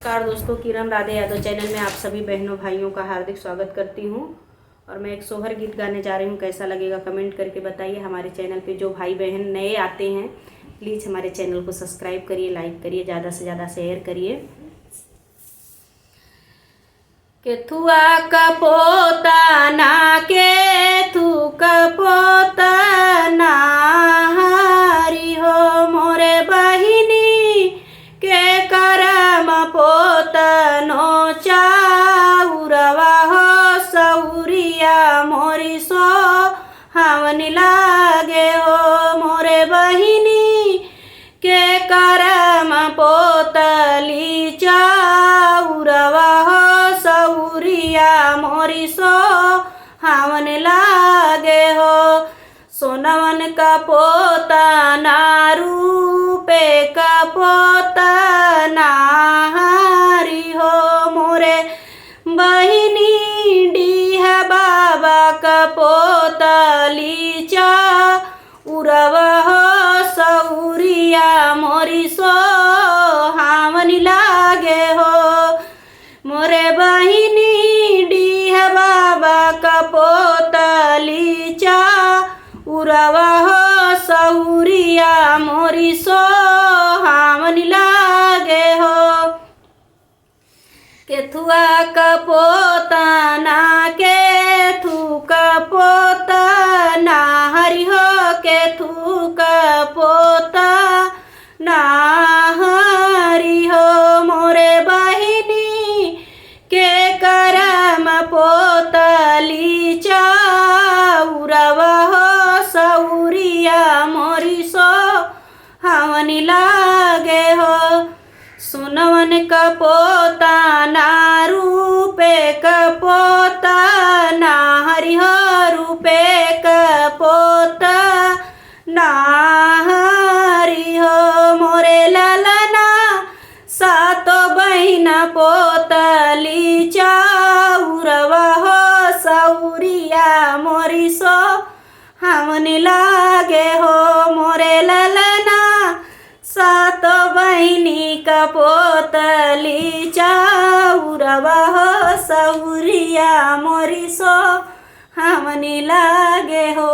नमस्कार दोस्तों, किरण राधे यादव चैनल में आप सभी बहनों भाइयों का हार्दिक स्वागत करती हूँ। और मैं एक सोहर गीत गाने जा रही हूँ। कैसा लगेगा कमेंट करके बताइए। हमारे चैनल पे जो भाई बहन नए आते हैं प्लीज़ हमारे चैनल को सब्सक्राइब करिए, लाइक करिए, ज़्यादा से ज़्यादा शेयर करिए। केथुआ का पोता ना केथु का पोता ना हरि हो मोरे बहिनी के करम पोतनो चाउरवा हो सौरिया मोरी सो हवन लागे हो मोरे बहिनी के करम पोतली चाउरवा हो सौरिया मोरी सो हवन लागे हो। सोनवन का पोता ना रूपे का पोता ना हरि हो मोरे बहिनी डीह बाबा का पोतली चाउरवा हो सौरिया मोरी सो हवन लागे हो मोरे बहिनी डीह बाबा का पोतली चाउरवा हो सौरिया मोरी सो हवन लागे हो। केथुआ का पोता ना केथु का पोता ना हरि हो केथु का पोता ना हरि हो मोरे बहिनी के करम पोतली चाउरवा हो सौरिया मोरी सो हवन लागे हो। सुनवन का पोता ना रूपे का पोता ना हरि हो रूपे का पोता ना हरि हो मोरे ललना सातो बहिना पोतली चाउरवा हो सौरिया मोरी सो हवन लागे हो मोरे ललना सातो बहिनी का पोतली चाउरवा हो सौरिया मोरी सो हवन लागे हो।